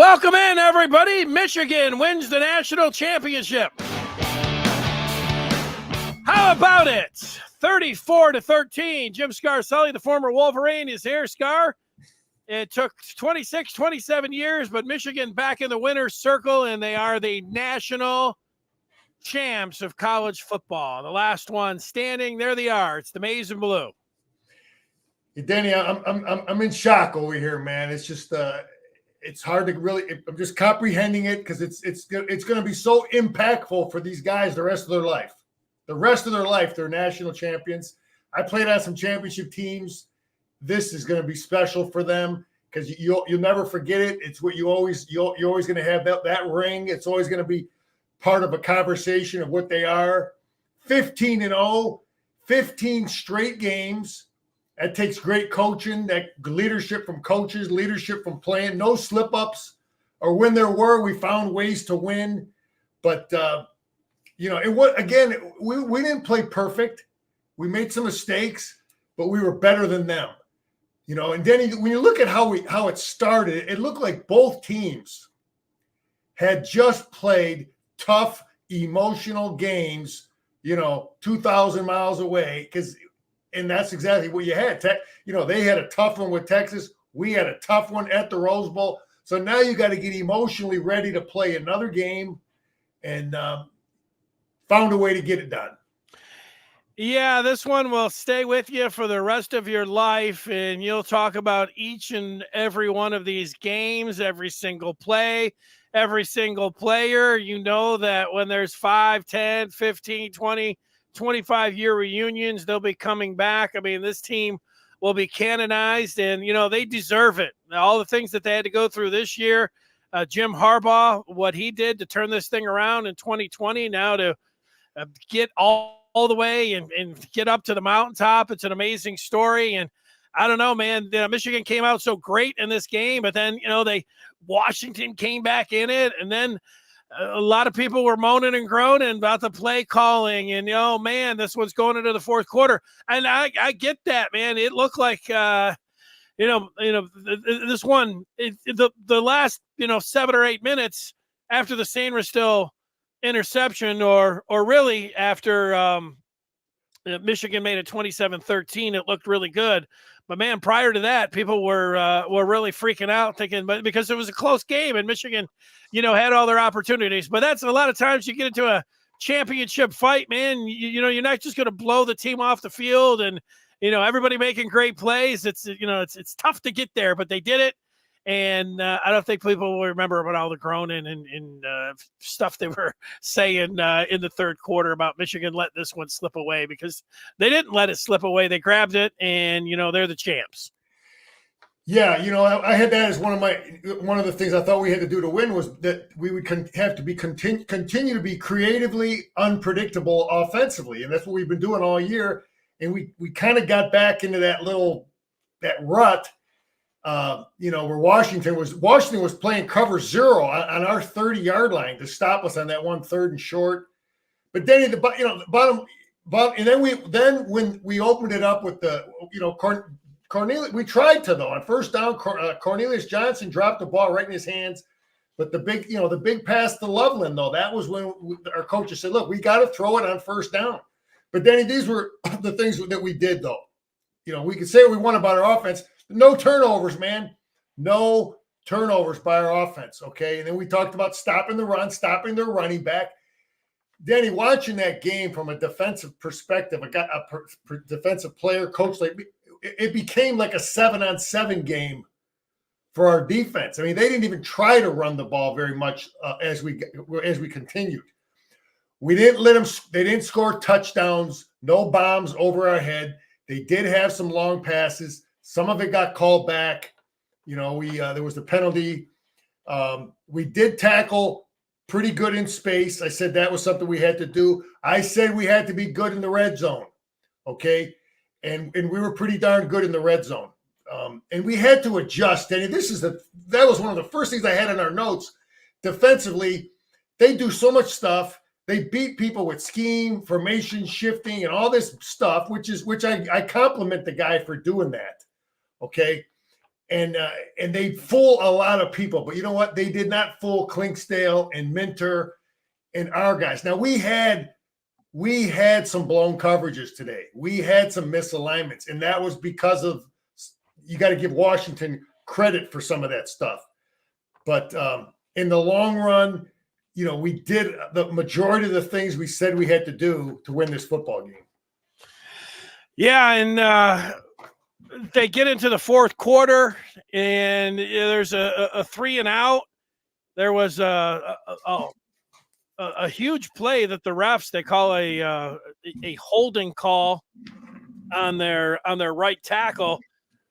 Welcome in, everybody. Michigan wins the national championship. How about it? 34-13. Jim Scarcelli, the former Wolverine, is here. Scar, it took 26, 27 years, but Michigan back in the winner's circle, and they are the national champs of college football. The last one standing, there they are. It's the maize and blue. Hey, Danny, I'm in shock over here, man. It's just it's hard to really. I'm just comprehending it because it's going to be so impactful for these guys the rest of their life. The rest of their life, they're national champions. I played on some championship teams. This is going to be special for them because you'll never forget it. It's what you're always going to have that ring. It's always going to be part of a conversation of what they are. 15-0, 15 straight games. That takes great coaching, that leadership from coaches, leadership from playing, no slip-ups. Or when there were, we found ways to win. But, again, we didn't play perfect. We made some mistakes, but we were better than them. And Denny, when you look at how it started, it looked like both teams had just played tough, emotional games, 2,000 miles away and that's exactly what you had. They had a tough one with Texas. We had a tough one at the Rose Bowl. So now you got to get emotionally ready to play another game and found a way to get it done. Yeah, this one will stay with you for the rest of your life, and you'll talk about each and every one of these games, every single play, every single player. You know that when there's 5, 10, 15, 20, 25-year reunions, they'll be coming back. I mean, this team will be canonized, and, they deserve it. All the things that they had to go through this year, Jim Harbaugh, what he did to turn this thing around in 2020, now to get all the way and get up to the mountaintop. It's an amazing story. And I don't know, man, Michigan came out so great in this game, but then, Washington came back in it. And then a lot of people were moaning and groaning about the play calling and, man, this one's going into the fourth quarter. And I get that, man. It looked like, this one, the last, 7 or 8 minutes after the Sainristil interception or really after Michigan made it 27-13, it looked really good. But, man, prior to that, people were really freaking out thinking, but because it was a close game and Michigan, had all their opportunities. But that's a lot of times you get into a championship fight, man. You're not just going to blow the team off the field and, everybody making great plays. It's tough to get there, but they did it. And I don't think people will remember about all the groaning and stuff they were saying in the third quarter about Michigan letting this one slip away, because they didn't let it slip away. They grabbed it, and, they're the champs. Yeah, I had that as one of the things I thought we had to do to win was that we would have to be continue to be creatively unpredictable offensively, and that's what we've been doing all year. And we kind of got back into that rut. Where Washington was playing cover 0 on our 30-yard line to stop us on that 1 3rd and short. But then the bottom, and then when we opened it up with the Cornelius, we tried to, though, on first down, Cornelius Johnson dropped the ball right in his hands. But the big pass to Loveland, though, that was when our coaches said, look, we got to throw it on first down. But Danny, these were the things that we did, though. We could say what we want about our offense. No turnovers, man. No turnovers by our offense, okay? And then we talked about stopping the run, stopping their running back. Danny, watching that game from a defensive perspective, a defensive player, coach, it became like a 7-on-7 game for our defense. I mean, they didn't even try to run the ball very much as we continued. We didn't let them. They didn't score touchdowns. No bombs over our head. They did have some long passes. Some of it got called back. There was the penalty. We did tackle pretty good in space. I said that was something we had to do. I said we had to be good in the red zone, okay? And we were pretty darn good in the red zone. And we had to adjust. And that was one of the first things I had in our notes. Defensively, they do so much stuff. They beat people with scheme, formation, shifting, and all this stuff, which I compliment the guy for doing that. Okay. and they fool a lot of people. But you know what? They did not fool Clinksdale and Minter and our guys. Now we had some blown coverages today. We had some misalignments, and that was because of, you got to give Washington credit for some of that stuff. But in the long run, you know, we did the majority of the things we said we had to do to win this football game. Yeah, and they get into the fourth quarter, and there's a 3-and-out. There was a huge play that the refs, they call a holding call on their right tackle.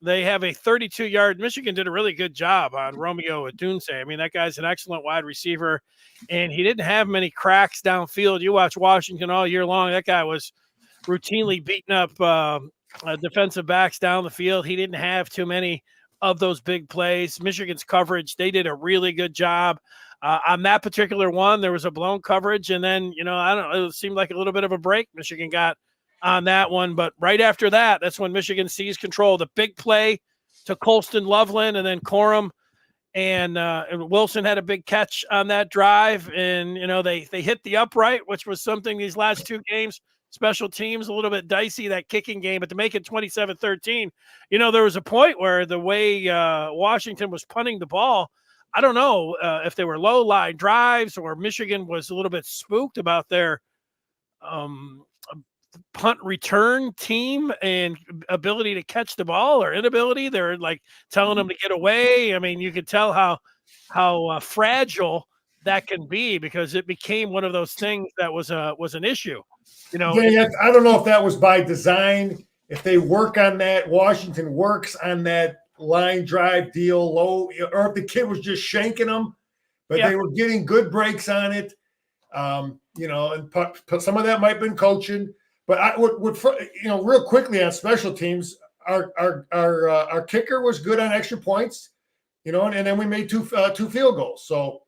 They have a 32-yard. Michigan did a really good job on Romeo Odunze. I mean, that guy's an excellent wide receiver, and he didn't have many cracks downfield. You watch Washington all year long. That guy was routinely beating up defensive backs down the field. He didn't have too many of those big plays. Michigan's coverage, they did a really good job. On that particular one, there was a blown coverage, and then, you know, I don't know, it seemed like a little bit of a break Michigan got on that one. But right after that, that's when Michigan seized control. The big play to Colston Loveland, and then Corum and Wilson had a big catch on that drive. And, you know, they hit the upright, which was something these last two games, special teams, a little bit dicey, that kicking game. But to make it 27-13, you know, there was a point where the way Washington was punting the ball, I don't know if they were low line drives or Michigan was a little bit spooked about their punt return team and ability to catch the ball or inability. They're like telling them to get away. I mean, you could tell how fragile that can be, because it became one of those things that was an issue. You know, yeah, I don't know if that was by design. If they work on that, Washington works on that line drive deal low, or if the kid was just shanking them, but they were getting good breaks on it. You know, and some of that might have been coaching. But I would, you know, real quickly on special teams, our kicker was good on extra points, you know, and then we made two field goals. So,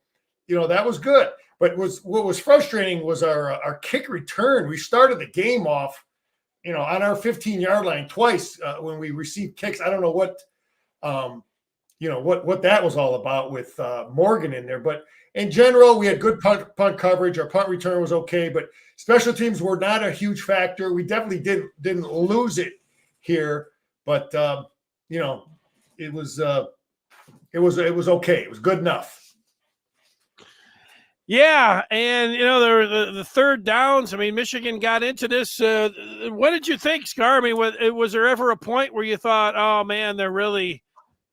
you know, that was good. But what was frustrating was our kick return. We started the game off, you know, on our 15-yard line twice when we received kicks. I don't know what, you know, what that was all about with Morgan in there. But in general, we had good punt coverage. Our punt return was okay, but special teams were not a huge factor. We definitely didn't lose it here, but you know, it was okay. It was good enough. Yeah, and, you know, the third downs, I mean, Michigan got into this. What did you think, Scar? I mean, was there ever a point where you thought, oh, man, they're really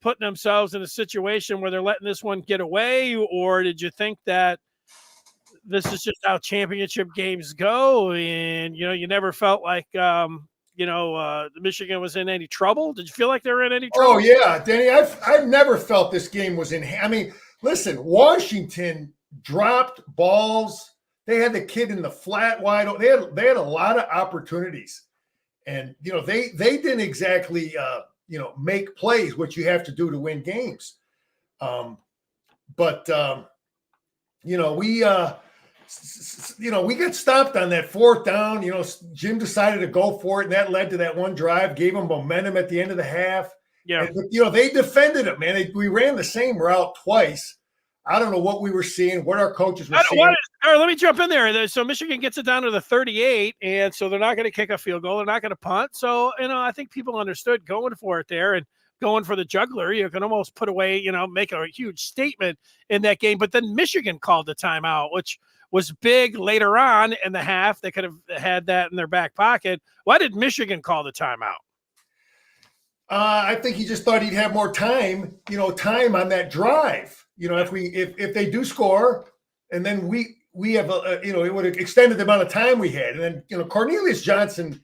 putting themselves in a situation where they're letting this one get away? Or did you think that this is just how championship games go, and, you know, you never felt like, you know, Michigan was in any trouble? Did you feel like they were in any trouble? Oh, yeah, Danny, I've never felt this game was in – I mean, listen, Washington – dropped balls. They had the kid in the flat wide open. They had a lot of opportunities, and, you know, they didn't exactly you know, make plays, which you have to do to win games. But you know, we got stopped on that fourth down. You know, Jim decided to go for it, and that led to that one drive, gave them momentum at the end of the half. Yeah, and, you know, they defended it, man. We ran the same route twice. I don't know what we were seeing, what our coaches were seeing. All right, let me jump in there. So Michigan gets it down to the 38, and so they're not going to kick a field goal. They're not going to punt. So, you know, I think people understood going for it there and going for the juggler. You can almost put away, you know, make a huge statement in that game. But then Michigan called the timeout, which was big later on in the half. They could have had that in their back pocket. Why did Michigan call the timeout? I think he just thought he'd have more time, you know, time on that drive. You know, if they do score, and then we have you know, it would have extended the amount of time we had. And then, you know, Cornelius Johnson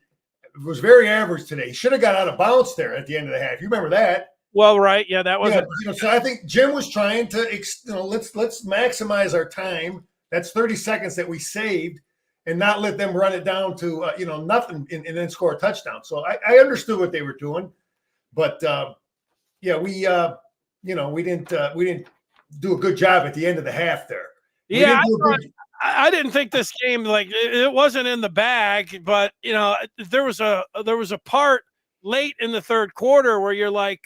was very average today. He should have got out of bounds there at the end of the half. You remember that? Well, right, yeah, that was. Yeah, you know, so I think Jim was trying to, you know, let's maximize our time. That's 30 seconds that we saved, and not let them run it down to you know, nothing, and then score a touchdown. So I understood what they were doing, but yeah, we you know, we didn't do a good job at the end of the half there. Yeah, I didn't think this game, like, it wasn't in the bag, but, you know, there was a part late in the third quarter where you're like,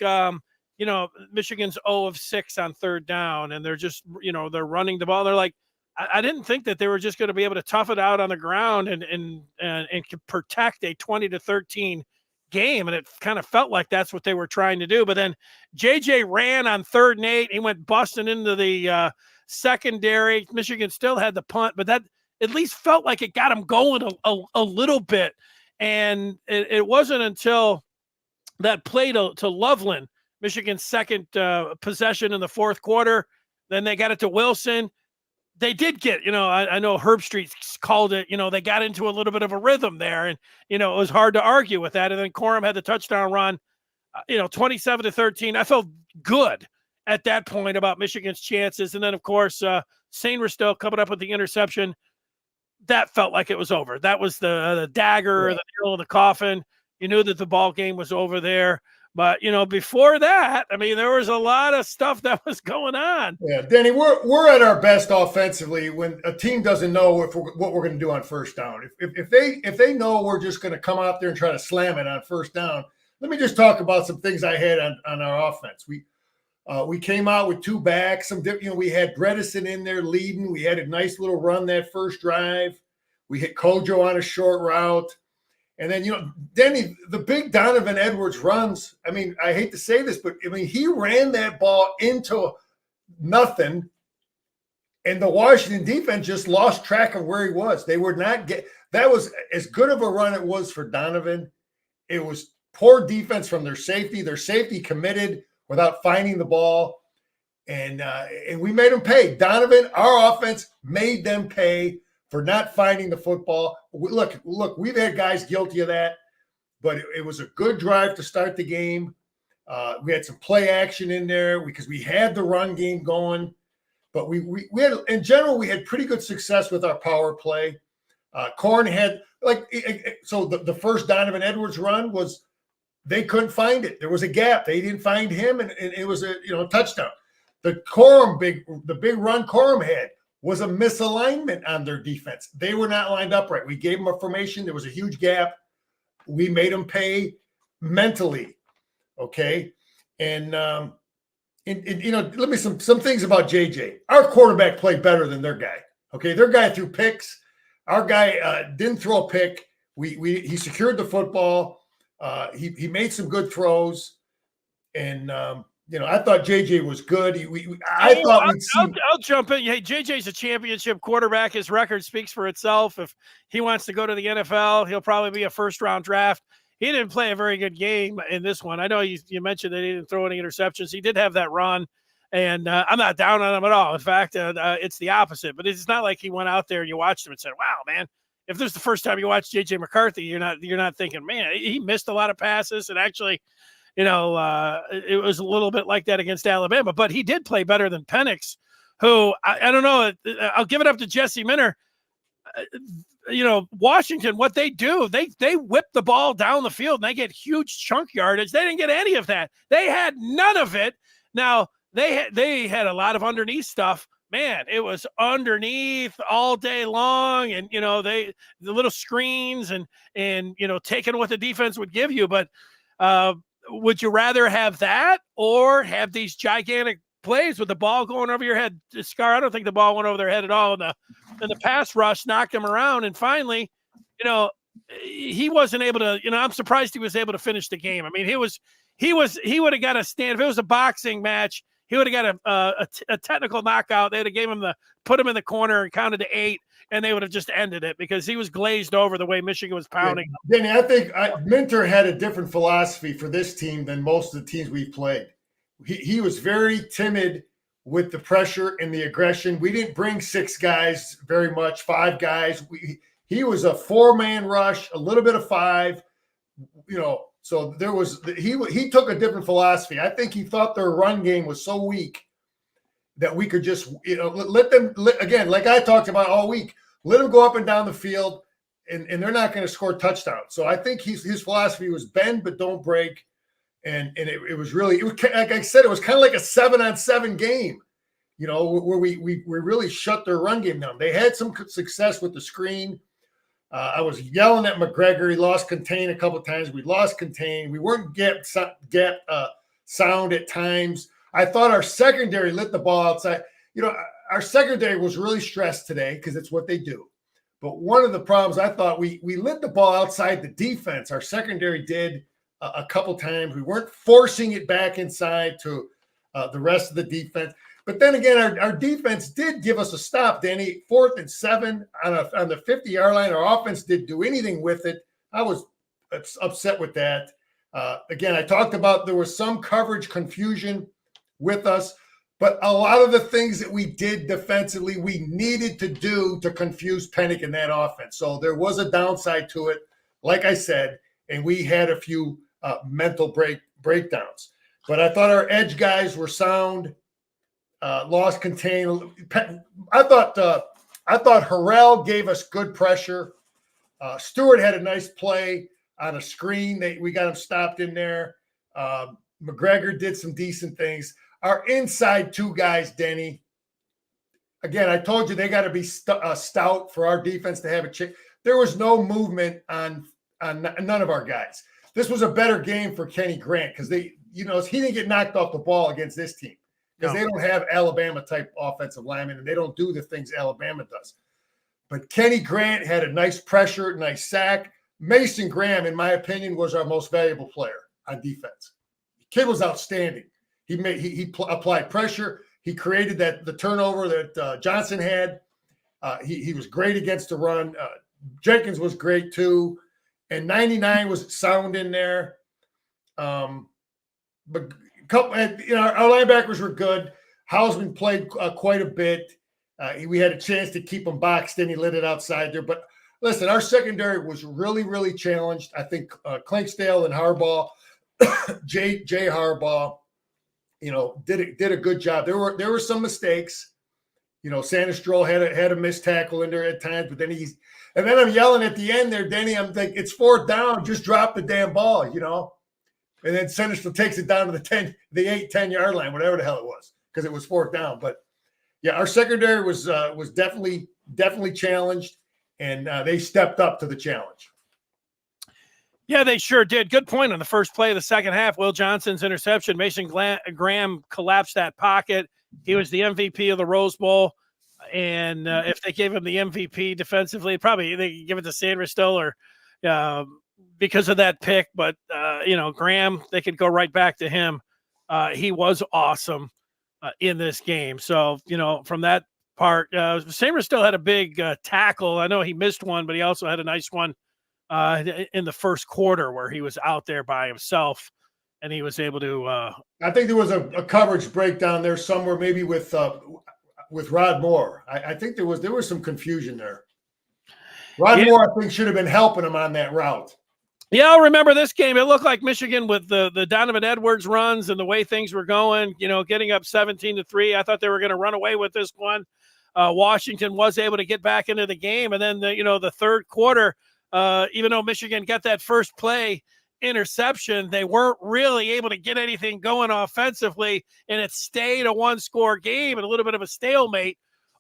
Michigan's 0 of 6 on third down, and they're just, they're running the ball. They're like, I didn't think that they were just going to be able to tough it out on the ground and protect a 20-13 game. And it kind of felt like that's what they were trying to do. But then JJ ran on 3rd and 8. He went busting into the secondary. Michigan still had the punt, but that at least felt like it got them going a little bit. And it wasn't until that play to Loveland, Michigan's second possession in the 4th quarter, then they got it to Wilson. They did get, I know Herb Street called it, they got into a little bit of a rhythm there, and, it was hard to argue with that. And then Corum had the touchdown run, 27-13. I felt good at that point about Michigan's chances. And then, of course, Sainristil coming up with the interception. That felt like it was over. That was the dagger, the nail in the coffin. You knew that the ball game was over there. But, before that, I mean, there was a lot of stuff that was going on. Yeah, Denny, we're at our best offensively when a team doesn't know what we're going to do on first down. If they know we're just going to come out there and try to slam it on first down, let me just talk about some things I had on our offense. We came out with 2 backs. We had Bredesen in there leading. We had a nice little run that first drive. We hit Kojo on a short route. And then, Denny, the big Donovan Edwards runs, I mean, I hate to say this, but, I mean, he ran that ball into nothing, and the Washington defense just lost track of where he was. They were not that was as good of a run it was for Donovan. It was poor defense from their safety. Their safety committed without finding the ball, and we made them pay. Donovan, our offense, made them pay for not finding the football. Look, we've had guys guilty of that, but it was a good drive to start the game. We had some play action in there because we had the run game going, but we had, in general, we had pretty good success with our power play. Corn had, so the first Donovan Edwards run was, they couldn't find it. There was a gap. They didn't find him, and it was a touchdown. The big run Corum had was a misalignment on their defense. They were not lined up right. We gave them a formation. There was a huge gap. We made them pay mentally. Okay. And let me some things about JJ. Our quarterback played better than their guy. Okay. Their guy threw picks. Our guy didn't throw a pick. He secured the football. He made some good throws. And, I thought JJ was good. I'll jump in. Hey, JJ's a championship quarterback. His record speaks for itself. If he wants to go to the NFL, he'll probably be a first-round draft. He didn't play a very good game in this one. I know you mentioned that he didn't throw any interceptions. He did have that run, and I'm not down on him at all. In fact, it's the opposite. But it's not like he went out there and you watched him and said, "Wow, man." If this is the first time you watch JJ McCarthy, you're not thinking, "Man, he missed a lot of passes," and actually. It was a little bit like that against Alabama, but he did play better than Penix, who I don't know. I'll give it up to Jesse Minter. Washington, what they do, they whip the ball down the field and they get huge chunk yardage. They didn't get any of that. They had none of it. Now they had a lot of underneath stuff. Man, it was underneath all day long, and the little screens and taking what the defense would give you, but. Would you rather have that or have these gigantic plays with the ball going over your head? Scar, I don't think the ball went over their head at all. And the pass rush knocked him around. And finally, he wasn't able to, I'm surprised he was able to finish the game. I mean, he would have got a stand. If it was a boxing match, he would have got a technical knockout. They'd have put him in the corner and counted to 8. And they would have just ended it because he was glazed over the way Michigan was pounding. Yeah, Danny, I think Minter had a different philosophy for this team than most of the teams we've played. He was very timid with the pressure and the aggression. We didn't bring 6 guys very much, 5 guys. He was a 4-man rush, a little bit of 5. So there was he took a different philosophy. I think he thought their run game was so weak that we could just, let them, again, like I talked about all week, let them go up and down the field, and they're not going to score touchdowns. So I think his philosophy was bend but don't break, and it was really, like I said, it was kind of like a 7-on-7 game, where we really shut their run game down. They had some success with the screen. I was yelling at McGregor. He lost contain a couple of times. We lost contain. We weren't sound at times. I thought our secondary lit the ball outside. Our secondary was really stressed today because it's what they do. But one of the problems, I thought we lit the ball outside the defense. Our secondary did a couple times. We weren't forcing it back inside to the rest of the defense. But then again, our defense did give us a stop, Danny. 4th and 7 on the 50-yard line. Our offense didn't do anything with it. I was upset with that. Again, I talked about there was some coverage confusion with us, but a lot of the things that we did defensively, we needed to do to confuse Pennick in that offense. So there was a downside to it, like I said, and we had a few mental breakdowns. But I thought our edge guys were sound, lost contain. I thought Harrell gave us good pressure. Stewart had a nice play on a screen. We got him stopped in there. McGregor did some decent things. Our inside 2 guys, Denny. Again, I told you they got to be stout for our defense to have a chance. There was no movement on none of our guys. This was a better game for Kenny Grant because he didn't get knocked off the ball against this team because they don't have Alabama-type offensive linemen, and they don't do the things Alabama does. But Kenny Grant had a nice pressure, nice sack. Mason Graham, in my opinion, was our most valuable player on defense. The kid was outstanding. He applied pressure. He created the turnover that Johnson had. He was great against the run. Jenkins was great too, and 99 was sound in there. But our linebackers were good. Hausman played quite a bit. We had a chance to keep him boxed in. He lit it outside there. But listen, our secondary was really, really challenged. I think Clinksdale and Harbaugh, Jay Harbaugh, did a good job. There were some mistakes. Sanders-Stroll had a missed tackle in there at times, but then I'm yelling at the end there, Denny. I'm like, it's 4th down, just drop the damn ball, And then Sanders-Stroll takes it down to the 8-10 line, whatever the hell it was, because it was 4th down. But yeah, our secondary was definitely challenged, and they stepped up to the challenge. Yeah, they sure did. Good point on the first play of the second half. Will Johnson's interception. Mason Graham collapsed that pocket. He was the MVP of the Rose Bowl. And if they gave him the MVP defensively, probably they give it to Sanders still or because of that pick. But, Graham, they could go right back to him. He was awesome in this game. So, from that part, Sanders still had a big tackle. I know he missed one, but he also had a nice one in the first quarter where he was out there by himself and he was able to I think there was a coverage breakdown there somewhere, maybe with Rod Moore. I think there was some confusion there. Rod Moore, I think, should have been helping him on that route. Yeah, I'll remember this game. It looked like Michigan with the Donovan Edwards runs and the way things were going, getting up 17-3. I thought they were going to run away with this one. Washington was able to get back into the game. And then, the third quarter, even though Michigan got that first play interception, they weren't really able to get anything going offensively, and it stayed a 1-score game and a little bit of a stalemate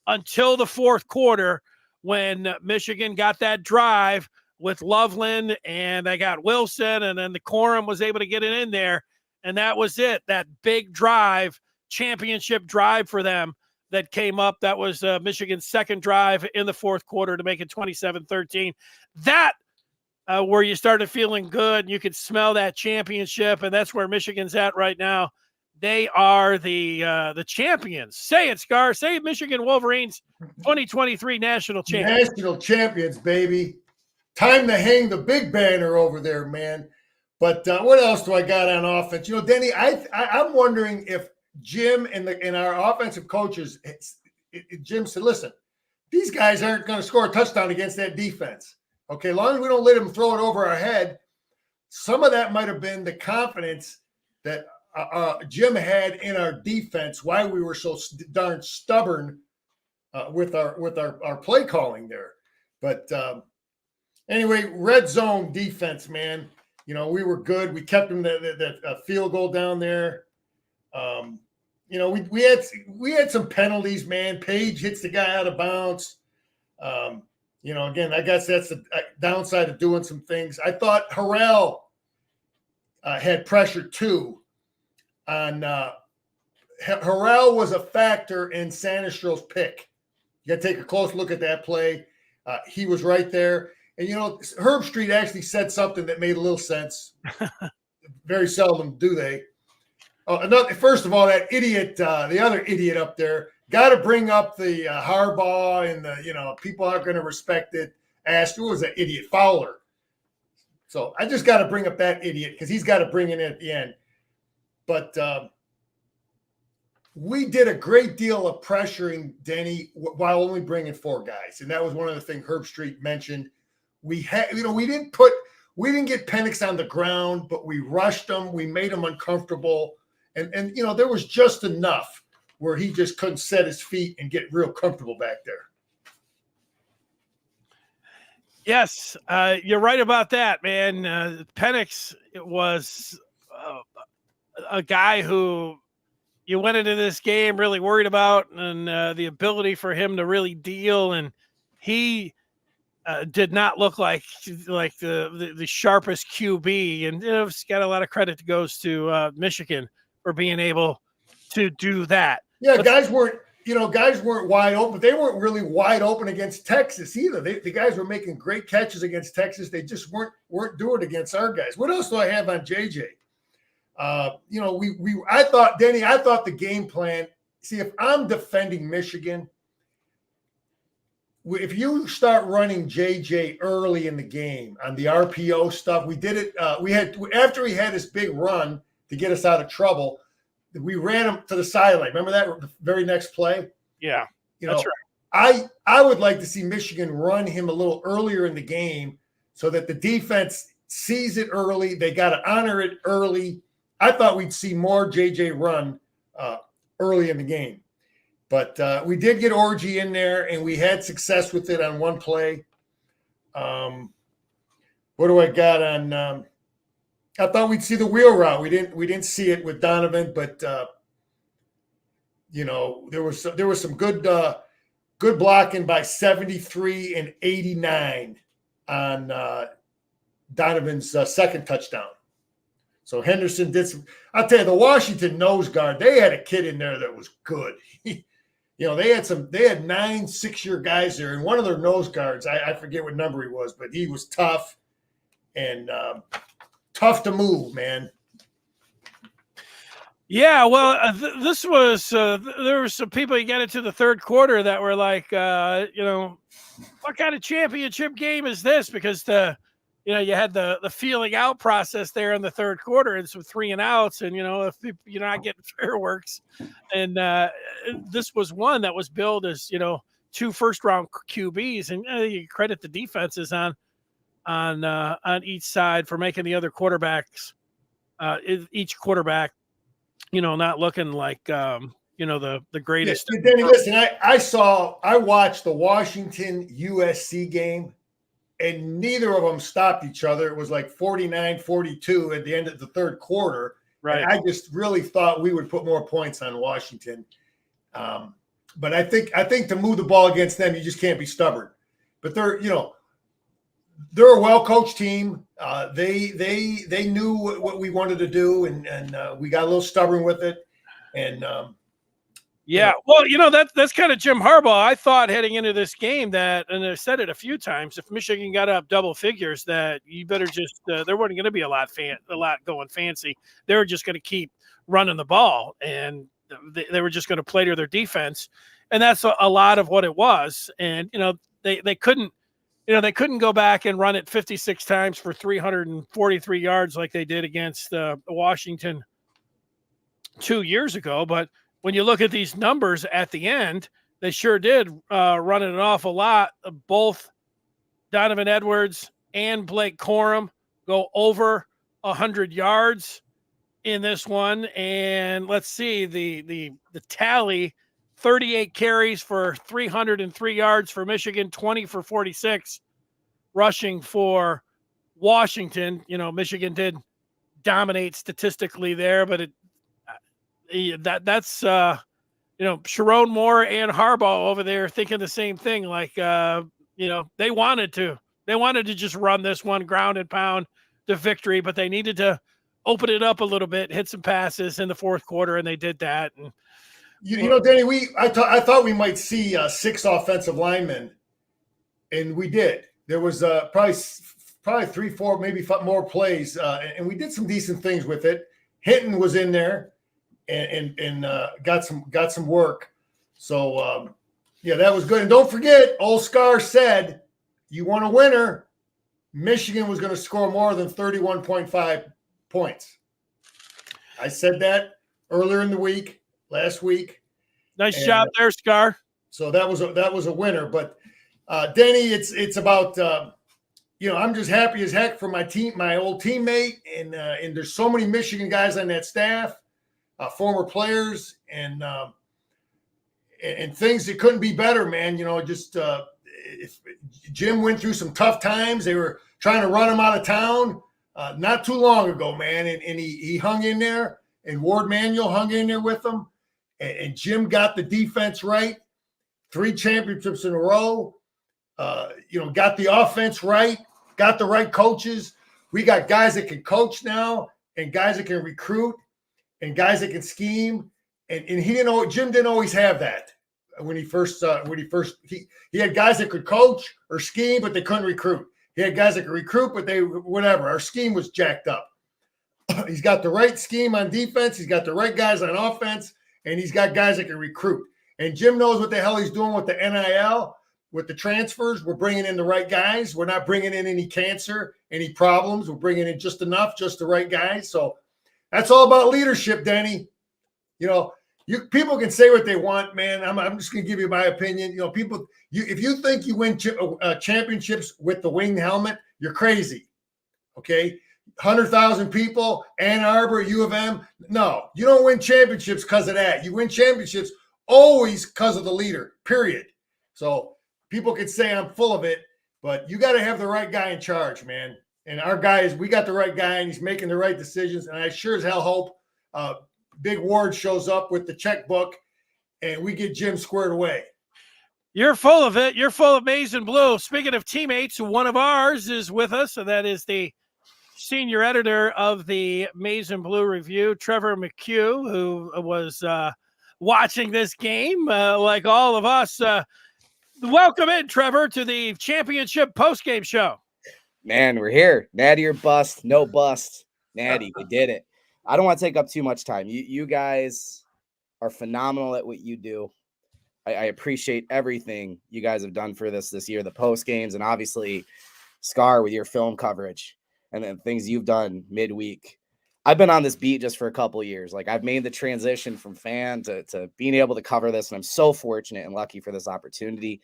until the fourth quarter when Michigan got that drive with Loveland and they got Wilson, and then the Corum was able to get it in there, and that was it. That big drive, championship drive for them that came up. That was Michigan's second drive in the fourth quarter to make it 27-13. That where you started feeling good and you could smell that championship, and that's where Michigan's at right now. They are the champions. Say it, Scar. Say it, Michigan Wolverines 2023 national champions. National champions, baby. Time to hang the big banner over there, man. But what else do I got on offense? Denny, I'm wondering if Jim and our offensive coaches, Jim said, listen, these guys aren't going to score a touchdown against that defense. Okay, as long as we don't let them throw it over our head. Some of that might have been the confidence that Jim had in our defense, why we were so darn stubborn with our play calling there. But anyway, red zone defense, man. We were good. We kept them that field goal down there. We had some penalties, man. Page hits the guy out of bounds. Again, I guess that's the downside of doing some things. I thought Harrell had pressure too on Harrell was a factor in Sanistrel's pick. You got to take a close look at that play. He was right there. And, Herb Street actually said something that made a little sense. Very seldom do they. First of all, that idiot, the other idiot up there, got to bring up the Harbaugh and the, people aren't going to respect it. Who was that idiot? Fowler. So I just got to bring up that idiot because he's got to bring it in at the end. But we did a great deal of pressuring Denny while only bringing 4 guys. And that was one of the things Herb Street mentioned. We had, we didn't get Penix on the ground, but we rushed him. We made him uncomfortable. And there was just enough where he just couldn't set his feet and get real comfortable back there. Yes, you're right about that, man. Penix was a guy who you went into this game really worried about, and the ability for him to really deal, and he did not look like the sharpest QB, and it's got a lot of credit goes to Michigan for being able to do that. Yeah, guys weren't wide open. They weren't really wide open against Texas either. The guys were making great catches against Texas. They just weren't doing it against our guys. What else do I have on JJ? I thought the game plan. See, if I'm defending Michigan, if you start running JJ early in the game on the RPO stuff, we did it. After he had his big run to get us out of trouble, we ran him to the sideline. Remember that the very next play? Yeah, that's right. I would like to see Michigan run him a little earlier in the game so that the defense sees it early. They got to honor it early. I thought we'd see more JJ run early in the game. But we did get Orgy in there, and we had success with it on one play. What do I got on I thought we'd see the wheel route. We didn't see it with Donovan, but there was some good blocking by 73 and 89 on Donovan's second touchdown. So Henderson did some. I'll tell you, the Washington nose guard, they had a kid in there that was good. They had 9 6-year guys there, and one of their nose guards, I forget what number he was, but he was tough and tough to move, man. Yeah, well, this was there were some people you got into the third quarter that were like, what kind of championship game is this? Because you had the feeling out process there in the third quarter and some 3 and outs, and if you're not getting fireworks, and this was one that was billed as 2 first-round QBs, and you credit the defenses on each side for making the other quarterbacks, each quarterback, not looking like the greatest. Yeah, Denny, listen, I watched the Washington USC game, and neither of them stopped each other. It was like 49-42 at the end of the third quarter. Right. And I just really thought we would put more points on Washington. But I think to move the ball against them, you just can't be stubborn. But they're a well-coached team. They knew what we wanted to do, and we got a little stubborn with it. And yeah, well, that's kind of Jim Harbaugh. I thought heading into this game that, and I said it a few times, if Michigan got up double figures, that you better just there wasn't going to be a lot going fancy. They were just going to keep running the ball, and they were just going to play to their defense, and that's a lot of what it was. And they couldn't. They couldn't go back and run it 56 times for 343 yards like they did against Washington 2 years ago. But when you look at these numbers at the end, they sure did run it an awful lot. Both Donovan Edwards and Blake Corum go over 100 yards in this one. And let's see, the tally, 38 carries for 303 yards for Michigan, 20 for 46 rushing for Washington. Michigan did dominate statistically there, but that's Sharon Moore and Harbaugh over there thinking the same thing. Like, they wanted to just run this one ground and pound to victory, but they needed to open it up a little bit, hit some passes in the fourth quarter, and they did that. And you know, Danny, I thought we might see 6 offensive linemen, and we did. There was probably 3, 4, maybe 5 more plays, and we did some decent things with it. Hinton was in there and got some work. So yeah, that was good. And don't forget, old Scar said, you want a winner, Michigan was going to score more than 31.5 points. I said that earlier in the week, last week. Nice job there, Scar. So that was a winner. But Denny, it's about I'm just happy as heck for my team, my old teammate, and there's so many Michigan guys on that staff, former players, and things that couldn't be better, man. If Jim went through some tough times. They were trying to run him out of town not too long ago, man, and he hung in there, and Ward Manuel hung in there with him, and Jim got the defense right, 3 championships in a row. Got the offense right, got the right coaches. We got guys that can coach now, and guys that can recruit, and guys that can scheme. And Jim didn't always have that when he had guys that could coach or scheme, but they couldn't recruit. He had guys that could recruit, but whatever. Our scheme was jacked up. He's got the right scheme on defense. He's got the right guys on offense, and he's got guys that can recruit. And Jim knows what the hell he's doing with the NIL, with the transfers. We're bringing in the right guys. We're not bringing in any cancer, any problems. We're bringing in just enough, just the right guys. So that's all about leadership, Denny. People can say what they want, man. I'm just going to give you my opinion. If you think you win championships with the winged helmet, you're crazy. Okay, 100,000 people, Ann Arbor, U of M. No, you don't win championships because of that. You win championships always because of the leader. Period. So people can say I'm full of it, but you got to have the right guy in charge, man. And our guys, we got the right guy, and he's making the right decisions. And I sure as hell hope Big Ward shows up with the checkbook and we get Jim squared away. You're full of it. You're full of maize and blue. Speaking of teammates, one of ours is with us, and that is the senior editor of the Maize and Blue Review, Trevor McHugh, who was watching this game like all of us. Welcome in, Trevor, to the championship postgame show. Man, we're here. Natty or bust, no bust. Natty, we did it. I don't want to take up too much time. You guys are phenomenal at what you do. I appreciate everything you guys have done for this year, the post games, and obviously Scar with your film coverage and then things you've done midweek. I've been on this beat just for a couple of years. Like, I've made the transition from fan to being able to cover this, and I'm so fortunate and lucky for this opportunity.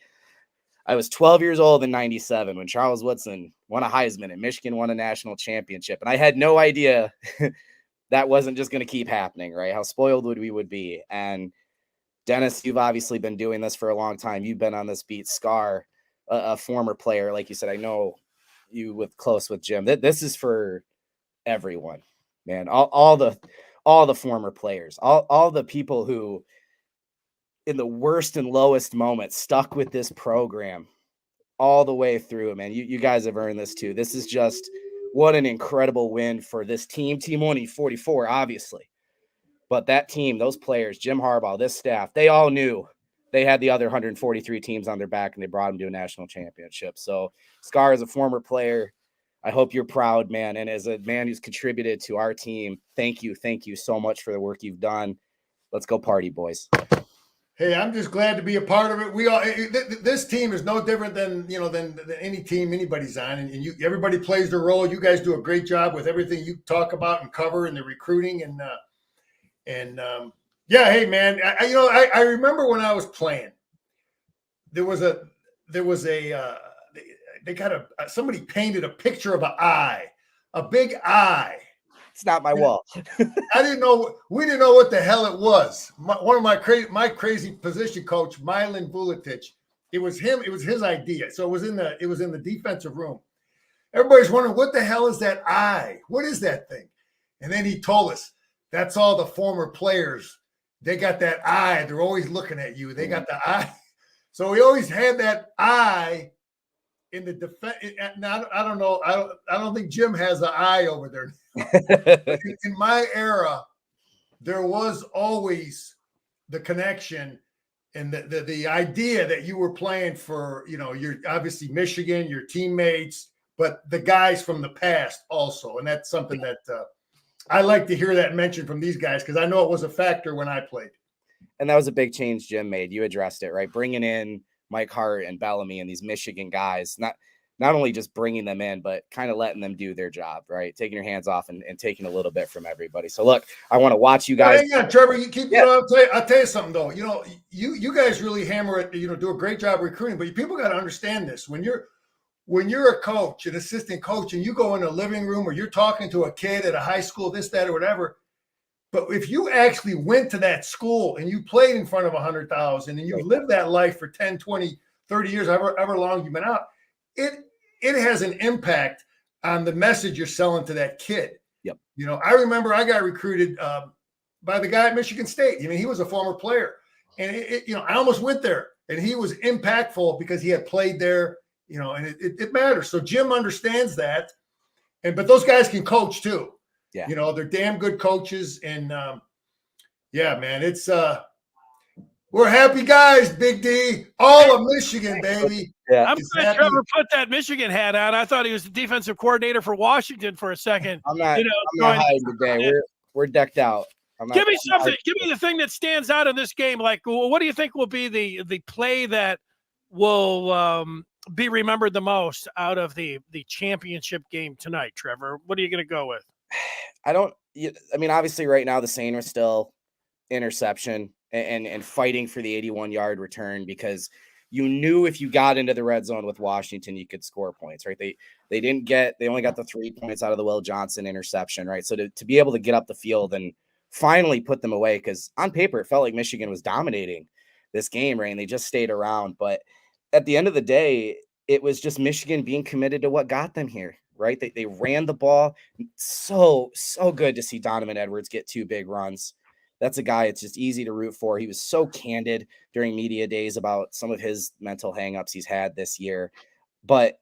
I was 12 years old in 97 when Charles Woodson won a Heisman and Michigan won a national championship. And I had no idea that wasn't just going to keep happening, right? How spoiled we would be. And Dennis, you've obviously been doing this for a long time. You've been on this beat. Scar, a former player, like you said, I know you close with Jim. This is for everyone, man. All the former players, all the people who in the worst and lowest moments stuck with this program all the way through, man. You guys have earned this too. This is just what an incredible win for this team. Team 144, obviously. But that team, those players, Jim Harbaugh, this staff, they all knew they had the other 143 teams on their back, and they brought them to a national championship. So, Scar, as a former player, I hope you're proud, man. And as a man who's contributed to our team, thank you so much for the work you've done. Let's go party, boys. Hey, I'm just glad to be a part of it. We all this team is no different than any team anybody's on, and everybody plays their role. You guys do a great job with everything you talk about and cover, and the recruiting and yeah. Hey, man, I remember when I was playing, somebody painted a picture of an eye, a big eye. It's not my wall. I didn't know. We didn't know what the hell it was. One of my crazy position coach, Milan Vuletic. It was him. It was his idea. So it was in the defensive room. Everybody's wondering, what the hell is that eye? What is that thing? And then he told us, that's all the former players. They got that eye. They're always looking at you. They got the eye. So we always had that eye in the defense. Now I don't know. I don't think Jim has an eye over there. In my era, there was always the connection and the idea that you were playing for, you're obviously Michigan, your teammates, but the guys from the past also. And that's something that I like to hear that mentioned from these guys, because I know it was a factor when I played. And that was a big change Jim made. You addressed it, right? Bringing in Mike Hart and Bellamy and these Michigan guys, not only just bringing them in, but kind of letting them do their job, right? Taking your hands off and taking a little bit from everybody. So look, I want to watch you guys. Yeah, Trevor, you keep. I'll tell you something though. You guys really hammer it. Do a great job recruiting, but people got to understand this. When you're a coach, an assistant coach, and you go in a living room or you're talking to a kid at a high school, this, that, or whatever. But if you actually went to that school and you played in front of 100,000 and you lived that life for 10, 20, 30 years, however long you've been out, it has an impact on the message you're selling to that kid. Yep. I remember I got recruited by the guy at Michigan State. He was a former player, and I almost went there, and he was impactful because he had played there. And it matters. So Jim understands that, but those guys can coach too. Yeah. They're damn good coaches, and yeah, man, it's we're happy guys, Big D, all of Michigan, baby. Yeah. I'm glad Trevor put that Michigan hat on. I thought he was the defensive coordinator for Washington for a second. I'm not hiding today. We're decked out. Give me something. Give me the thing that stands out in this game. Like, what do you think will be the play that will be remembered the most out of the championship game tonight, Trevor? What are you going to go with? Obviously right now the Saints are still interception and fighting for the 81-yard return, because you knew if you got into the red zone with Washington, you could score points, right? They only got the 3 points out of the Will Johnson interception, right? So to be able to get up the field and finally put them away, because on paper it felt like Michigan was dominating this game, right? And they just stayed around. But at the end of the day, it was just Michigan being committed to what got them here, right? They ran the ball. So good to see Donovan Edwards get 2 big runs. That's a guy it's just easy to root for. He was so candid during media days about some of his mental hangups he's had this year. But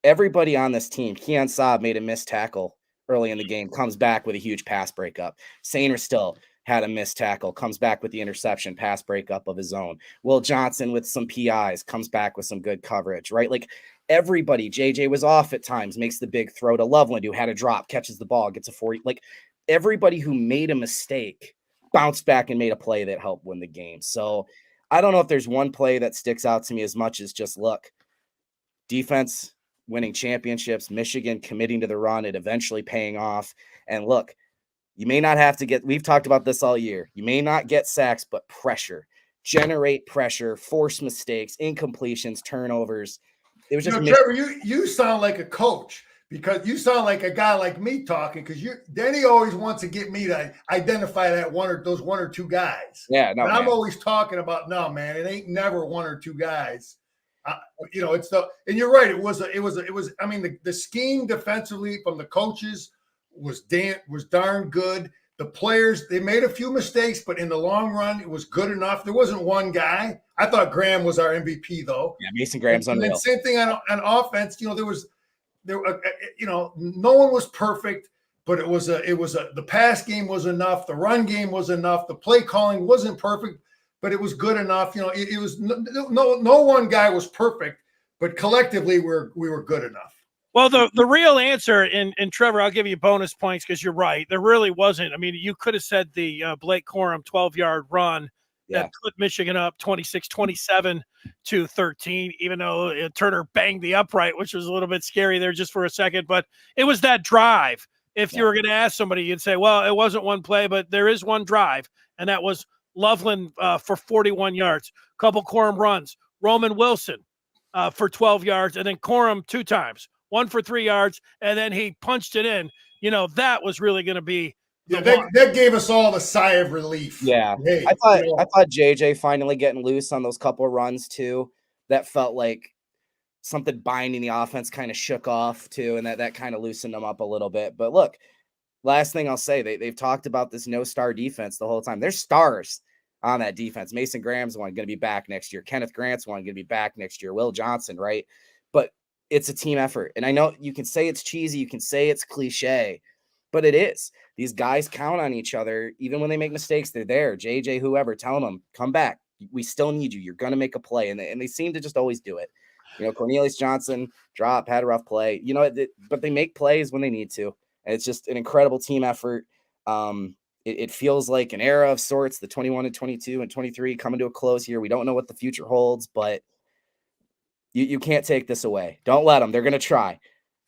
everybody on this team, Keon Saab made a missed tackle early in the game, comes back with a huge pass breakup. Sainer still had a missed tackle, comes back with the interception, pass breakup of his own. Will Johnson with some PIs, comes back with some good coverage, right? Like everybody, JJ was off at times, makes the big throw to Loveland, who had a drop, catches the ball, gets a 40. Like everybody who made a mistake bounced back and made a play that helped win the game. So I don't know if there's one play that sticks out to me as much as just look, defense winning championships, Michigan committing to the run, it eventually paying off. And look, you may not have to we've talked about this all year. You may not get sacks, but pressure, generate pressure, force mistakes, incompletions, turnovers. It was just Trevor, you sound like a coach, because you sound like a guy like me talking, because Denny always wants to get me to identify those one or two guys. Yeah, no, and I'm always talking about, no, man, it ain't never one or two guys. It's and you're right. It was. I mean, the scheme defensively from the coaches was darn good. The players, they made a few mistakes, but in the long run, it was good enough. There wasn't one guy. I thought Graham was our MVP, though. Yeah, Mason Graham's unreal. And same thing on offense. No one was perfect, but the pass game was enough. The run game was enough. The play calling wasn't perfect, but it was good enough. It was no one guy was perfect, but collectively we were good enough. Well, the real answer, and Trevor, I'll give you bonus points because you're right. There really wasn't. I mean, you could have said the Blake Corum 12-yard run that put Michigan up 26-27 to 13, even though Turner banged the upright, which was a little bit scary there just for a second. But it was that drive. If you were going to ask somebody, you'd say, well, it wasn't one play, but there is one drive, and that was Loveland for 41 yards, couple Corum runs, Roman Wilson for 12 yards, and then Corum 2 times. 1 for 3 yards, and then he punched it in. That was really going to be. That gave us all a sigh of relief. Yeah, hey, I thought JJ finally getting loose on those couple of runs too. That felt like something binding the offense kind of shook off too, and that kind of loosened them up a little bit. But look, last thing I'll say, they've talked about this no-star defense the whole time. There's stars on that defense. Mason Graham's one going to be back next year. Kenneth Grant's one going to be back next year. Will Johnson, right? But it's a team effort. And I know you can say it's cheesy, you can say it's cliche, but it is. These guys count on each other. Even when they make mistakes, they're there. JJ, whoever, telling them, come back. We still need you. You're going to make a play. And they seem to just always do it. Cornelius Johnson had a rough play, but they make plays when they need to. And it's just an incredible team effort. It feels like an era of sorts, the 21 and 22 and 23 coming to a close here. We don't know what the future holds, but you can't take this away. Don't let them. They're going to try.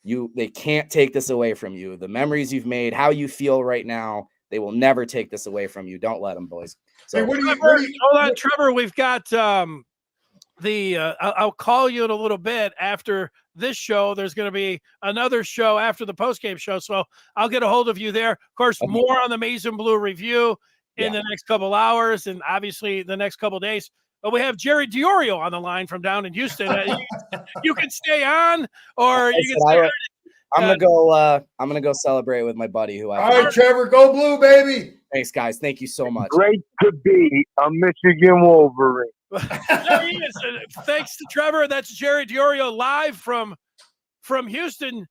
They can't take this away from you. The memories you've made, how you feel right now, they will never take this away from you. Don't let them, boys. So, hey, hold on, Trevor. We've got I'll call you in a little bit after this show. There's going to be another show after the postgame show, so I'll get a hold of you there. Of course, more on the Maize and Blue review in the next couple hours, and obviously the next couple days. But we have Jerry Diorio on the line from down in Houston. You can stay on, or you can stay on. I'm gonna go celebrate with my buddy who I. All right, Trevor, go blue, baby. Thanks, guys. Thank you so much. Great to be a Michigan Wolverine. There he is. Thanks to Trevor. That's Jerry Diorio live from Houston.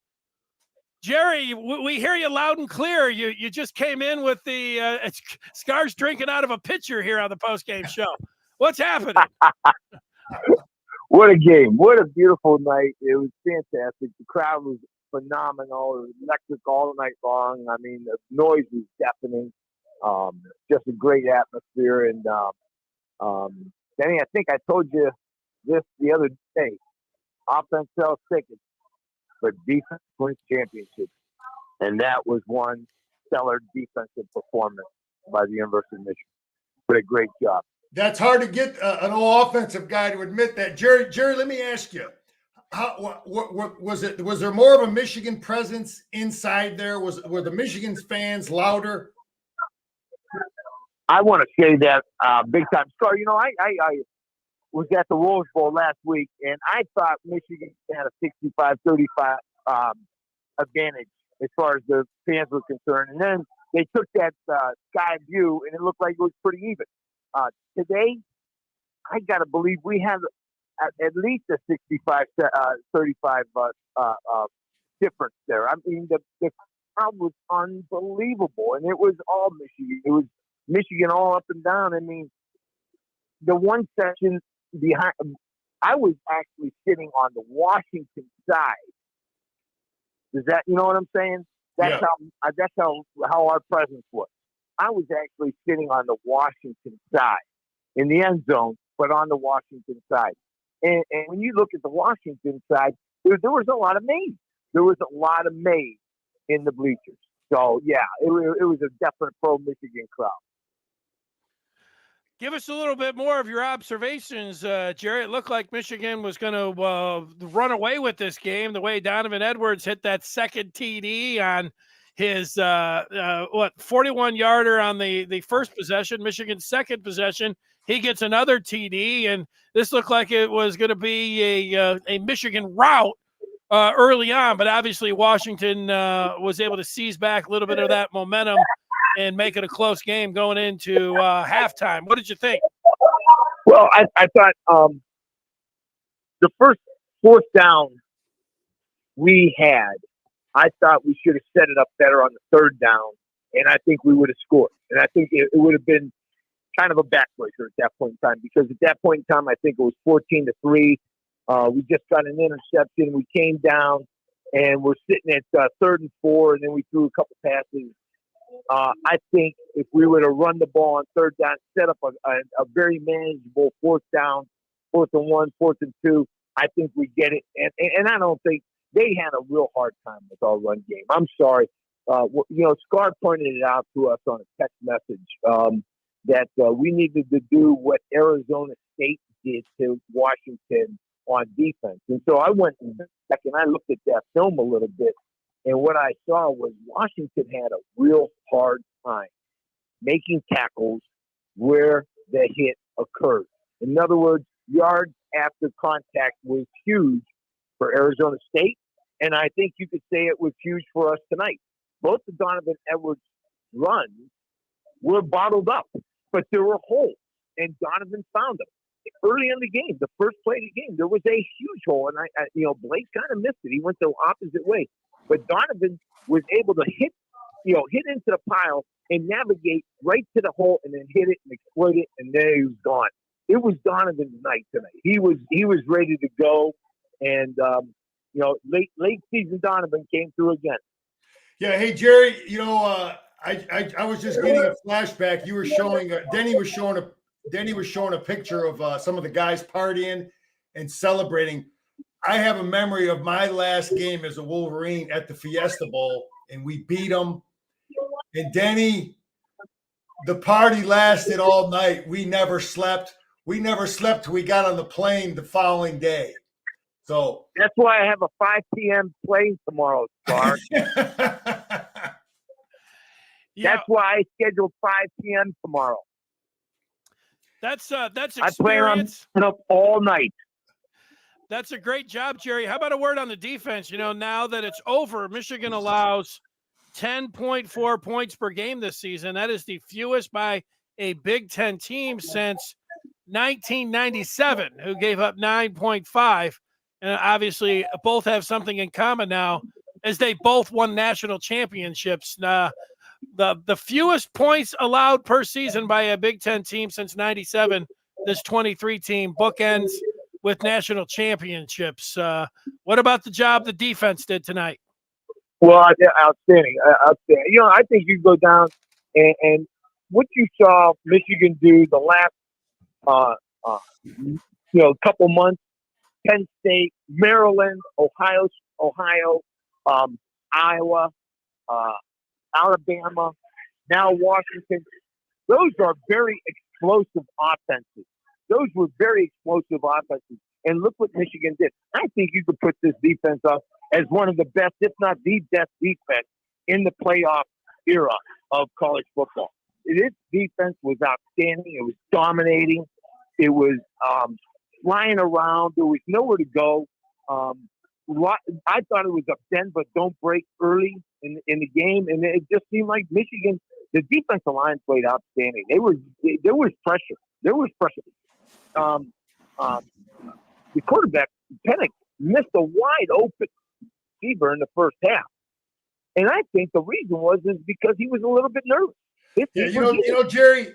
Jerry, we hear you loud and clear. You just came in with the Scars drinking out of a pitcher here on the postgame show. What's happening? What a game. What a beautiful night. It was fantastic. The crowd was phenomenal. It was electric all night long. I mean, the noise was deafening. Just a great atmosphere. And Danny, I think I told you this the other day. Offense sells tickets, but defense wins championships. And that was one stellar defensive performance by the University of Michigan. What a great job. That's hard to get an all-offensive guy to admit that. Jerry, let me ask you, what was it? Was there more of a Michigan presence inside there? Were the Michigan fans louder? I want to say that big time. Scar, I was at the Rose Bowl last week, and I thought Michigan had a 65-35 advantage as far as the fans were concerned. And then they took that sky view, and it looked like it was pretty even. Today, I got to believe we have at least a 65-35 difference there. I mean, the crowd was unbelievable, and it was all Michigan. It was Michigan all up and down. I mean, the one section behind, I was actually sitting on the Washington side. Does that, you know what I'm saying? That's how our presence was. I was actually sitting on the Washington side in the end zone, but on the Washington side. And when you look at the Washington side, there was a lot of maize. There was a lot of maize in the bleachers. So, yeah, it was a definite pro-Michigan crowd. Give us a little bit more of your observations, Jerry. It looked like Michigan was going to run away with this game the way Donovan Edwards hit that second TD on his 41-yarder on the first possession. Michigan's second possession, he gets another TD, and this looked like it was going to be a Michigan rout early on, but obviously Washington was able to seize back a little bit of that momentum and make it a close game going into halftime. What did you think? Well, I thought the first fourth down we had, I thought we should have set it up better on the third down, and I think we would have scored. And I think it would have been kind of a backbreaker at that point in time, because at that point in time, I think it was 14-3. We just got an interception. We came down, and we're sitting at 3rd and 4, and then we threw a couple passes. I think if we would have run the ball on third down, set up a very manageable fourth down, 4th and 1, 4th and 2, I think we get it. And I don't think they had a real hard time with our run game. I'm sorry. Scar pointed it out to us on a text message that we needed to do what Arizona State did to Washington on defense. And so I went back and I looked at that film a little bit. And what I saw was Washington had a real hard time making tackles where the hit occurred. In other words, yards after contact was huge for Arizona State, and I think you could say it was huge for us tonight. Both the Donovan Edwards runs were bottled up, but there were holes, and Donovan found them. early in the game, the first play of the game, there was a huge hole, and I Blake kind of missed it. He went the opposite way, but Donovan was able to hit into the pile and navigate right to the hole, and then hit it and exploit it, and there he was gone. It was Donovan's night tonight. He was ready to go, and late season Donovan came through again. Yeah, hey Jerry, I was just getting a flashback. You were showing Denny was showing a picture of some of the guys partying and celebrating. I have a memory of my last game as a Wolverine at the Fiesta Bowl, and we beat them. And Denny, the party lasted all night. We never slept. We never slept till we got on the plane the following day. So that's why I have a 5 p.m. plane tomorrow, Scar. That's why I scheduled 5 p.m. tomorrow. That's experience. I plan on staying up all night. That's a great job, Jerry. How about a word on the defense? Now that it's over, Michigan allows 10.4 points per game this season. That is the fewest by a Big Ten team since 1997, who gave up 9.5. And obviously, both have something in common now, as they both won national championships. The fewest points allowed per season by a Big Ten team since 97, this 23 team bookends with national championships. What about the job the defense did tonight? Well, outstanding. I think you go down and what you saw Michigan do the last couple months, Penn State, Maryland, Ohio, Iowa, Alabama, now Washington. Those are very explosive offenses. Those were very explosive offenses. And look what Michigan did. I think you could put this defense up as one of the best, if not the best defense in the playoff era of college football. This defense was outstanding. It was dominating. It was flying around. There was nowhere to go. I thought it was a bend but don't break early in the game, and it just seemed like Michigan, the defensive line played outstanding. There was pressure. The quarterback, Penix, missed a wide open receiver in the first half, and I think the reason is because he was a little bit nervous. Jerry,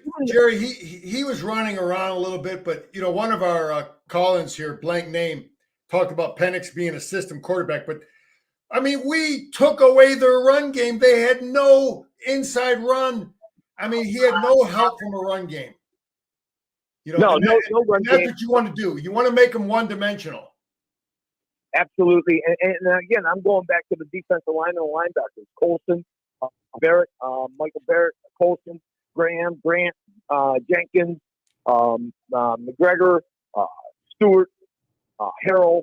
he was running around a little bit, but one of our call-ins here, blank name, talked about Penix being a system quarterback, but I mean, we took away their run game. They had no inside run. I mean, he had no help from a run game. No run game. That's what you want to do. You want to make them one-dimensional. Absolutely. And again, I'm going back to the defensive line and linebackers. Colson, Barrett, Michael Barrett, Colson, Graham, Grant, Jenkins, McGregor, Stewart, Harrell.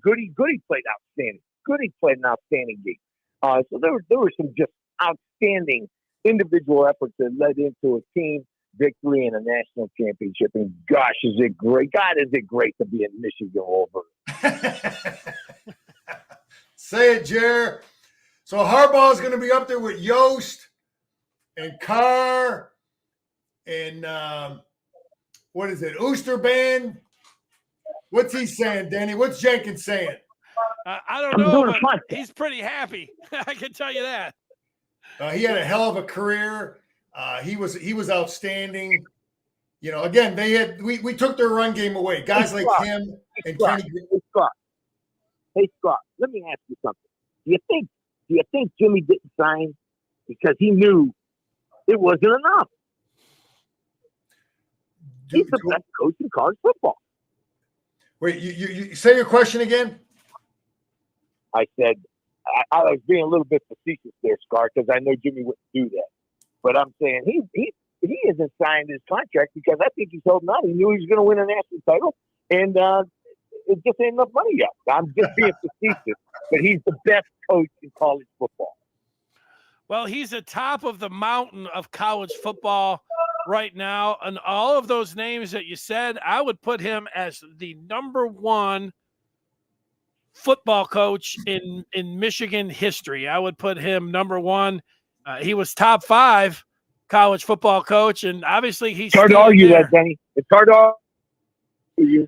Goody played outstanding. Goody played an outstanding game. So there were some just outstanding individual efforts that led into a team victory in a national championship. And gosh, is it great. God, is it great to be in Michigan Wolverine. Say it, Jer. So Harbaugh's going to be up there with Yost and Carr and what is it, Oosterband? What's he saying, Danny? What's Jenkins saying? I don't know, but he's pretty happy. I can tell you that. He had a hell of a career. He was outstanding. Again, we took their run game away. Guys like him and Kenny. Hey Scott, let me ask you something. Do you think Jimmy didn't sign because he knew it wasn't enough? He's the best coach in college football. Wait, you say your question again? I said I was being a little bit facetious there, Scar, because I know Jimmy wouldn't do that. But I'm saying he hasn't signed his contract because I think he's holding out. He knew he was going to win a national title, and it just ain't enough money yet. I'm just being facetious, but he's the best coach in college football. Well, he's atop of the mountain of college football right now. And all of those names that you said, I would put him as the number one football coach in Michigan history. I would put him number one. He was top 5 college football coach, and obviously he's hard to argue that, Denny. It's hard to for you.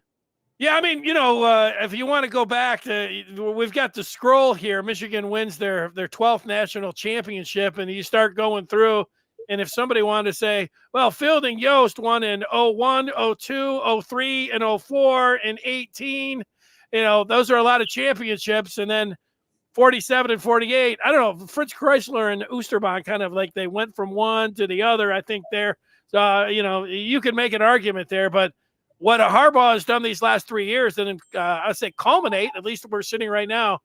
Yeah, I mean, if you want to go back to, we've got the scroll here. Michigan wins their 12th national championship, and you start going through. And if somebody wanted to say, well, Fielding Yost won in 01, 02, 03, and 04, and 18, those are a lot of championships. And then 47 and 48, I don't know, Fritz Chrysler and Oosterbahn kind of like they went from one to the other. I think you can make an argument there, but what Harbaugh has done these last 3 years, and I say culminate, at least we're sitting right now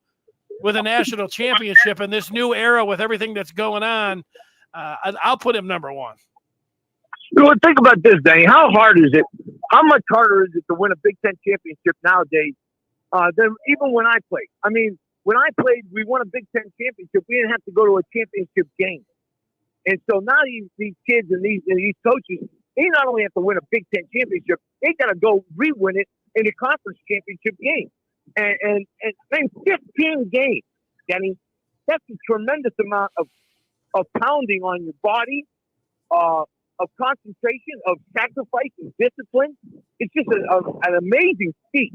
with a national championship in this new era with everything that's going on. I'll put him number one. Well, think about this, Danny. How hard is it? How much harder is it to win a Big Ten championship nowadays than even when I played? I mean, when I played, we won a Big Ten championship. We didn't have to go to a championship game. And so now these kids and these coaches, they not only have to win a Big Ten championship, they got to go re-win it in a conference championship game. And 15 games, Danny, that's a tremendous amount of pounding on your body, of concentration, of sacrifice and discipline. It's just an amazing feat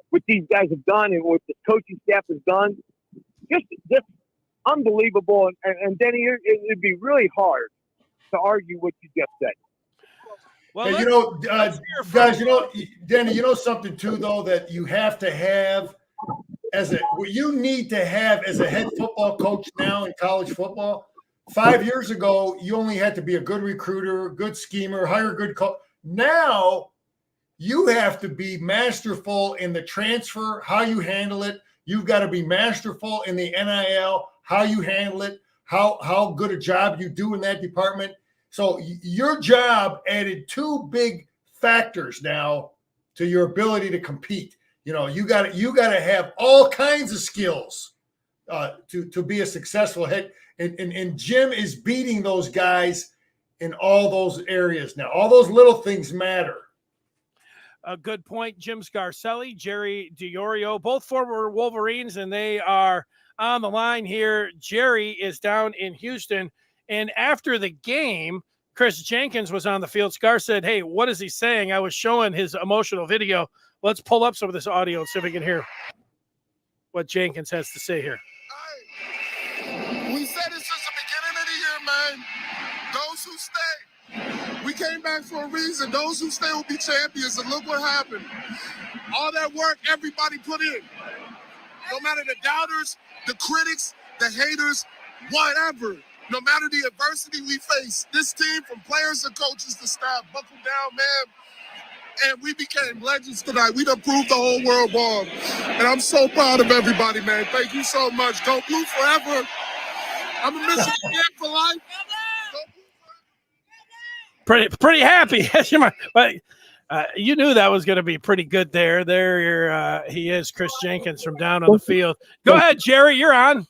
what these guys have done and what the coaching staff has done. Just unbelievable. And Denny, it'd be really hard to argue what you just said. Well, guys, Denny, something too, though, that you have to have what you need to have as a head football coach now in college football. 5 years ago, you only had to be a good recruiter, good schemer, hire a good coach. Now you have to be masterful in the transfer, how you handle it. You've got to be masterful in the NIL, how you handle it, how good a job you do in that department. So your job added two big factors now to your ability to compete. You got to have all kinds of skills to be a successful head. And Jim is beating those guys in all those areas now. All those little things matter. A good point. Jim Scarcelli, Jerry DiOrio, both former Wolverines, and they are on the line here. Jerry is down in Houston. And after the game, Chris Jenkins was on the field. Scar said, hey, what is he saying? I was showing his emotional video. Let's pull up some of this audio and see if we can hear what Jenkins has to say here. We said it since the beginning of the year, man. Those who stay, we came back for a reason. Those who stay will be champions, and look what happened. All that work everybody put in. No matter the doubters, the critics, the haters, whatever. No matter the adversity we face, this team, from players to coaches to staff, buckled down, man. And we became legends tonight. We done proved the whole world wrong. And I'm so proud of everybody, man. Thank you so much. Go Blue forever. I'm a Michigan fan for life. Pretty happy. But you knew that was going to be pretty good there. He is, Chris Jenkins from down on the field. Go ahead, Jerry. You're on.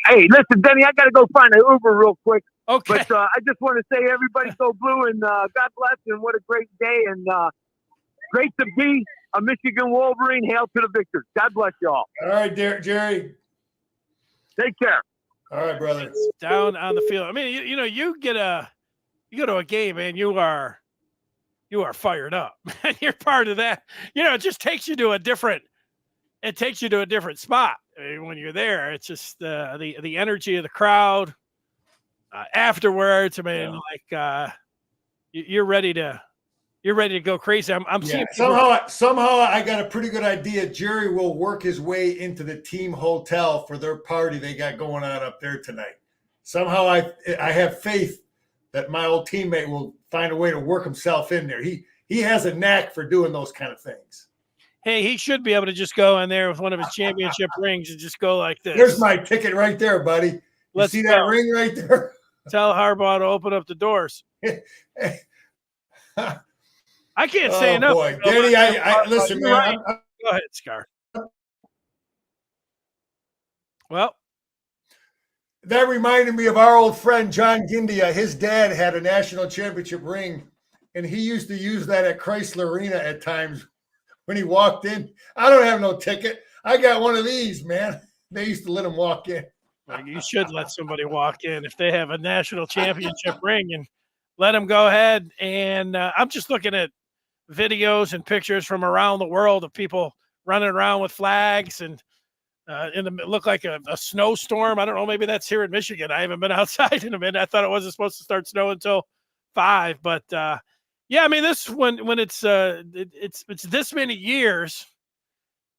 Hey, listen, Denny, I got to go find an Uber real quick. Okay. But I just want to say everybody go Blue, and God bless, and what a great day, and great to be a Michigan Wolverine. Hail to the victors. God bless you all. All right, Jerry. Take care. All right, brother. Down on the field. I mean, you go to a game, and you are fired up. You're part of that. It just takes you to a different spot. I mean, when you're there, it's just the energy of the crowd. Afterwards, I mean, you're ready to go crazy. I'm seeing somehow I got a pretty good idea. Jerry will work his way into the team hotel for their party they got going on up there tonight. Somehow I have faith that my old teammate will find a way to work himself in there. He has a knack for doing those kind of things. Hey, he should be able to just go in there with one of his championship rings and just go like this. There's my ticket right there, buddy. Let's see that ring right there? Tell Harbaugh to open up the doors. I can't say enough. Boy, Danny, I listen, man. Right. Go ahead, Scar. Well, that reminded me of our old friend John Gindia. His dad had a national championship ring, and he used to use that at Chrysler Arena at times when he walked in. I don't have no ticket. I got one of these, man. They used to let him walk in. You should let somebody walk in if they have a national championship ring and let them go ahead. And I'm just looking at videos and pictures from around the world of people running around with flags and it looked like a snowstorm. I don't know. Maybe that's here in Michigan. I haven't been outside in a minute. I thought it wasn't supposed to start snowing until 5, but yeah, I mean, this when it's this many years,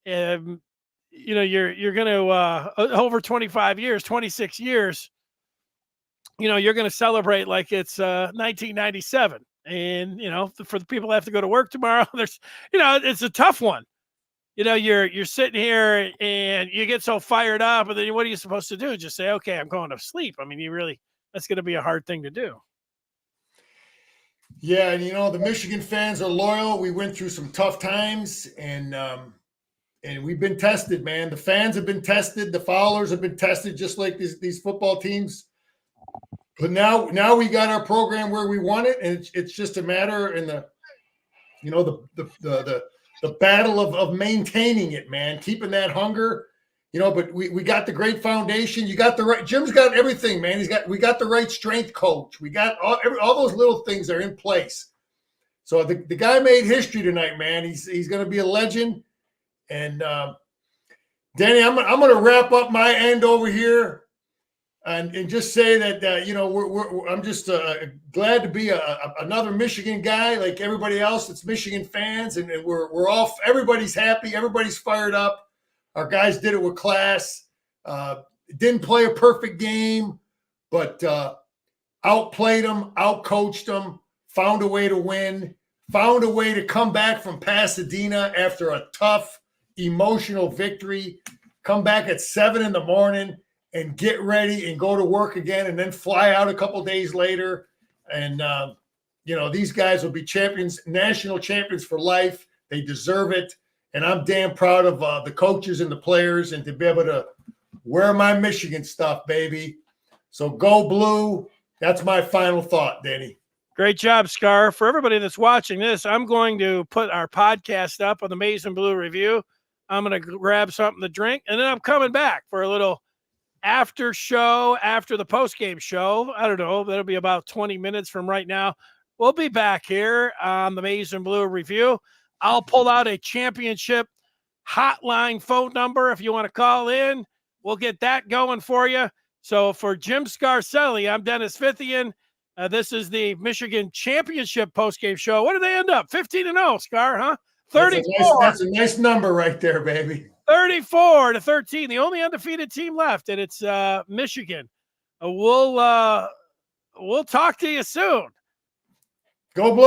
you know, you're going to over 25 years, 26 years, you know, you're going to celebrate like it's 1997. And, you know, for the people that have to go to work tomorrow, there's, you know, it's a tough one. You know, you're sitting here and you get so fired up, and then what are you supposed to do? Just say, okay, I'm going to sleep. I mean, that's going to be a hard thing to do. Yeah, and you know, the Michigan fans are loyal. We went through some tough times, and we've been tested, man. The fans have been tested, the followers have been tested, just like these football teams. But now we got our program where we want it, and it's just a matter in the, you know, the battle of maintaining it, man, keeping that hunger, you know. But we got the great foundation. You got the right. Jim's got everything, man. We got the right strength coach. We got all those little things are in place. So the guy made history tonight, man. He's going to be a legend. And Danny, I'm going to wrap up my end over here. And just say that you know, I'm just glad to be another Michigan guy like everybody else that's Michigan fans, and we're all, everybody's happy, everybody's fired up. Our guys did it with class. Didn't play a perfect game, but outplayed them, outcoached them, found a way to win, found a way to come back from Pasadena after a tough emotional victory, come back at 7 a.m. and get ready and go to work again, and then fly out a couple days later. And, you know, these guys will be champions, national champions for life. They deserve it. And I'm damn proud of the coaches and the players, and to be able to wear my Michigan stuff, baby. So go blue. That's my final thought, Danny. Great job, Scar. For everybody that's watching this, I'm going to put our podcast up on the Maize and Blue Review. I'm going to grab something to drink, and then I'm coming back for a little after show, after the post-game show. I don't know. That'll be about 20 minutes from right now. We'll be back here on the Maize and Blue Review. I'll pull out a championship hotline phone number if you want to call in. We'll get that going for you. So for Jim Scarcelli, I'm Dennis Fithian. This is the Michigan Championship post-game show. What did they end up? 15-0, Scar, huh? 34. That's a nice number right there, baby. 34-13, the only undefeated team left, and it's Michigan. We'll talk to you soon. Go Blue.